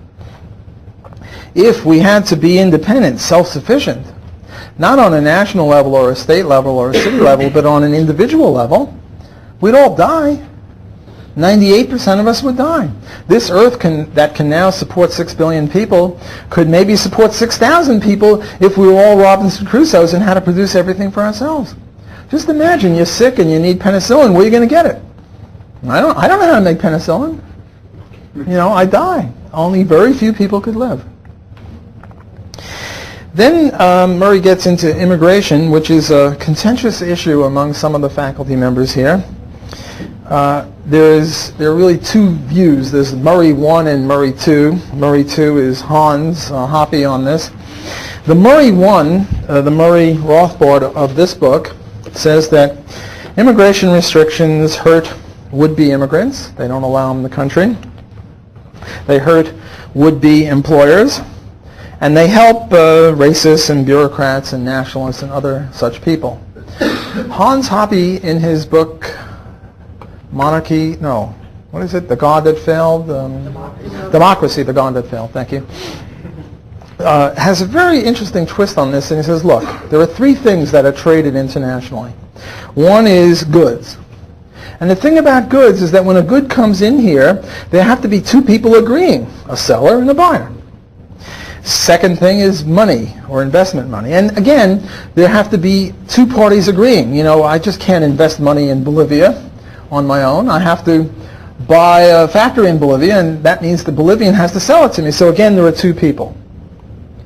If we had to be independent, self-sufficient, not on a national level or a state level or a city level, but on an individual level, we'd all die. 98% of us would die. This earth that can now support 6 billion people could maybe support 6,000 people if we were all Robinson Crusoes and had to produce everything for ourselves. Just imagine you're sick and you need penicillin. Where are you going to get it? I don't know how to make penicillin. I die. Only very few people could live. Then Murray gets into immigration, which is a contentious issue among some of the faculty members here. There are really two views. There's Murray 1 and Murray 2. Murray 2 is Hans Hoppe on this. The Murray 1, the Murray Rothbard of this book, says that immigration restrictions hurt would-be immigrants. They don't allow them in the country. They hurt would-be employers. And they help racists and bureaucrats and nationalists and other such people. Hans Hoppe, in his book, The God That Failed? Democracy, The God That Failed, thank you. Has a very interesting twist on this, and he says, look, there are three things that are traded internationally. One is goods. And the thing about goods is that when a good comes in here, there have to be two people agreeing, a seller and a buyer. Second thing is money or investment money. And again, there have to be two parties agreeing. I just can't invest money in Bolivia on my own. I have to buy a factory in Bolivia, and that means the Bolivian has to sell it to me. So again, there are two people.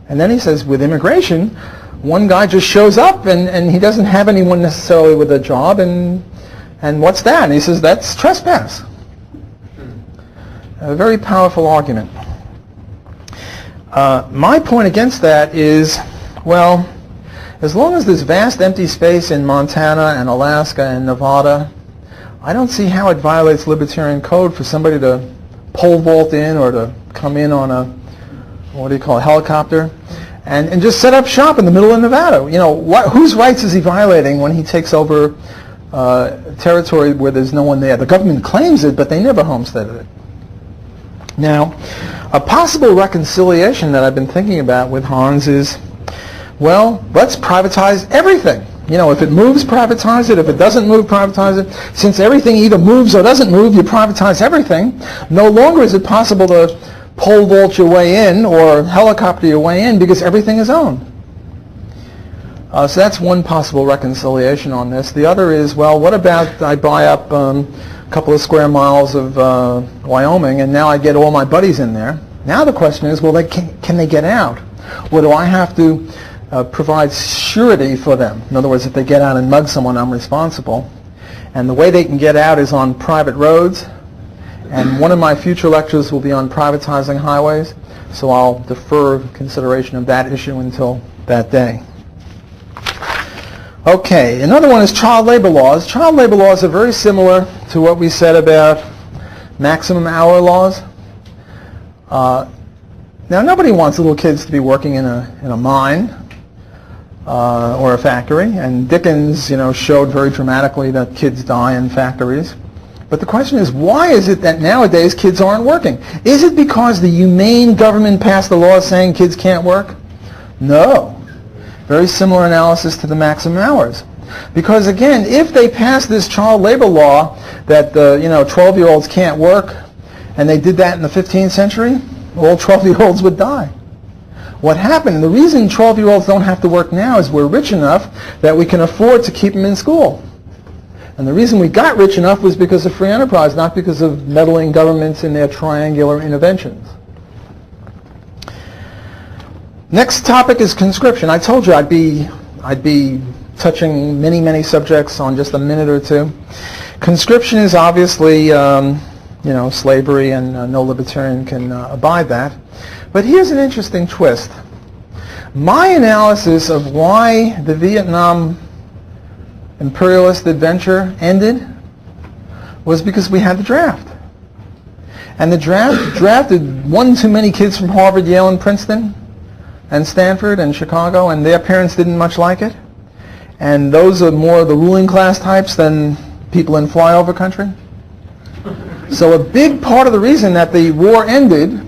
And then he says, with immigration, one guy just shows up and he doesn't have anyone necessarily with a job, and what's that? And he says, that's trespass. A very powerful argument. My point against that is, well, as long as there's vast empty space in Montana and Alaska and Nevada, I don't see how it violates libertarian code for somebody to pole vault in or to come in on a, helicopter, and just set up shop in the middle of Nevada. Whose rights is he violating when he takes over territory where there's no one there? The government claims it, but they never homesteaded it. Now, a possible reconciliation that I've been thinking about with Hans is, well, let's privatize everything. If it moves, privatize it. If it doesn't move, privatize it. Since everything either moves or doesn't move, you privatize everything. No longer is it possible to pole vault your way in or helicopter your way in because everything is owned. So that's one possible reconciliation on this. The other is, well, what about I buy up a couple of square miles of Wyoming, and now I get all my buddies in there. Now the question is, well, can they get out? Or do I have to provide surety for them? In other words, if they get out and mug someone, I'm responsible. And the way they can get out is on private roads. And one of my future lectures will be on privatizing highways, so I'll defer consideration of that issue until that day. Okay, another one is child labor laws. Child labor laws are very similar to what we said about maximum hour laws. Now, nobody wants little kids to be working in a mine or a factory, and Dickens, showed very dramatically that kids die in factories. But the question is, why is it that nowadays kids aren't working? Is it because the humane government passed a law saying kids can't work? No. Very similar analysis to the maximum hours. Because again, if they pass this child labor law that 12-year-olds can't work, and they did that in the 15th century, all 12-year-olds would die. What happened, the reason 12-year-olds don't have to work now is we're rich enough that we can afford to keep them in school. And the reason we got rich enough was because of free enterprise, not because of meddling governments in their triangular interventions. Next topic is conscription. I told you I'd be touching many subjects on just a minute or two. Conscription is obviously, slavery, and no libertarian can abide that. But here's an interesting twist. My analysis of why the Vietnam imperialist adventure ended was because we had the draft. And the draft drafted one too many kids from Harvard, Yale, and Princeton, and Stanford, and Chicago, and their parents didn't much like it. And those are more the ruling class types than people in flyover country. So a big part of the reason that the war ended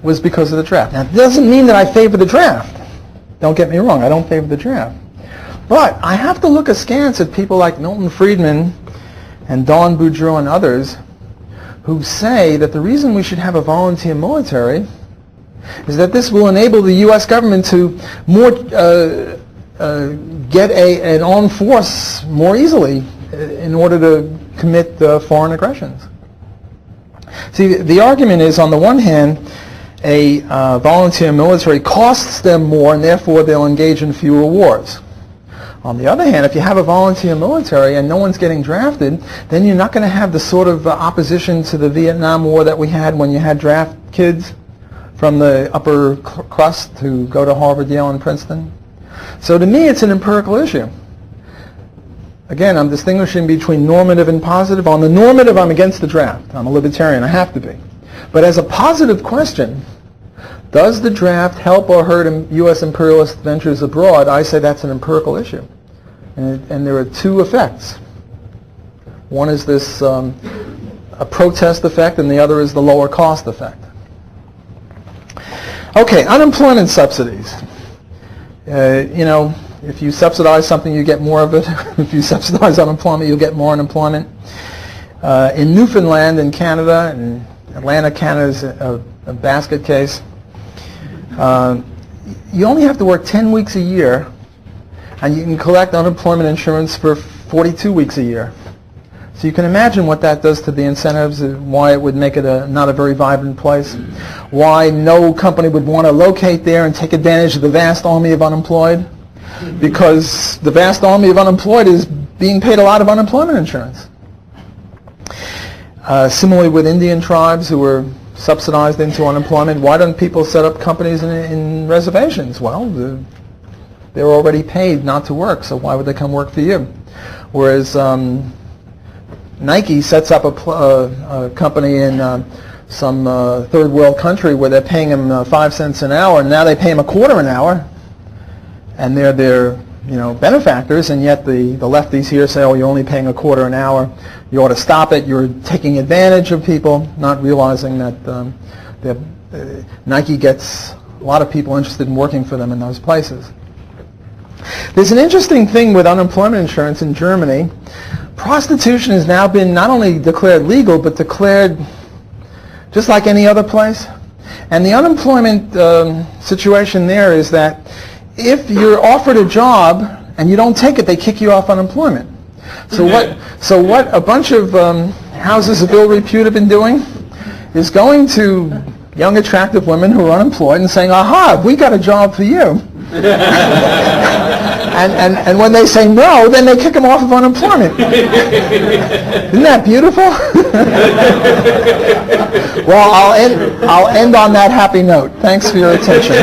was because of the draft. Now, it doesn't mean that I favor the draft. Don't get me wrong, I don't favor the draft. But I have to look askance at people like Milton Friedman and Don Boudreaux and others who say that the reason we should have a volunteer military is that this will enable the U.S. government to more get an armed force more easily in order to commit foreign aggressions. See, the argument is, on the one hand, a volunteer military costs them more, and therefore they'll engage in fewer wars. On the other hand, if you have a volunteer military and no one's getting drafted, then you're not going to have the sort of opposition to the Vietnam War that we had when you had draft kids from the upper crust who go to Harvard, Yale, and Princeton. So to me, it's an empirical issue. Again, I'm distinguishing between normative and positive. On the normative, I'm against the draft. I'm a libertarian. I have to be. But as a positive question, does the draft help or hurt U.S. imperialist ventures abroad? I say that's an empirical issue. And there are two effects. One is this a protest effect, and the other is the lower cost effect. Okay, unemployment subsidies. If you subsidize something, you get more of it. If you subsidize unemployment, you'll get more unemployment. In Newfoundland in Canada, and Atlantic Canada is a basket case, you only have to work 10 weeks a year, and you can collect unemployment insurance for 42 weeks a year. So you can imagine what that does to the incentives, why it would make it not a very vibrant place, why no company would want to locate there and take advantage of the vast army of unemployed, because the vast army of unemployed is being paid a lot of unemployment insurance. Similarly with Indian tribes who were subsidized into unemployment, why don't people set up companies in reservations? Well, they're already paid not to work, so why would they come work for you? Whereas Nike sets up a company in some third world country where they're paying them 5 cents an hour, and now they pay them a quarter an hour, and they're their benefactors, and yet the lefties here say, oh, you're only paying a quarter an hour, you ought to stop it, you're taking advantage of people, not realizing that Nike gets a lot of people interested in working for them in those places. There's an interesting thing with unemployment insurance in Germany. Prostitution has now been not only declared legal, but declared just like any other place. And the unemployment situation there is that if you're offered a job and you don't take it, they kick you off unemployment. So what a bunch of houses of ill repute have been doing is going to young attractive women who are unemployed and saying, aha, we got a job for you. and when they say no, then they kick them off of unemployment. Isn't that beautiful? Well, I'll end on that happy note. Thanks for your attention.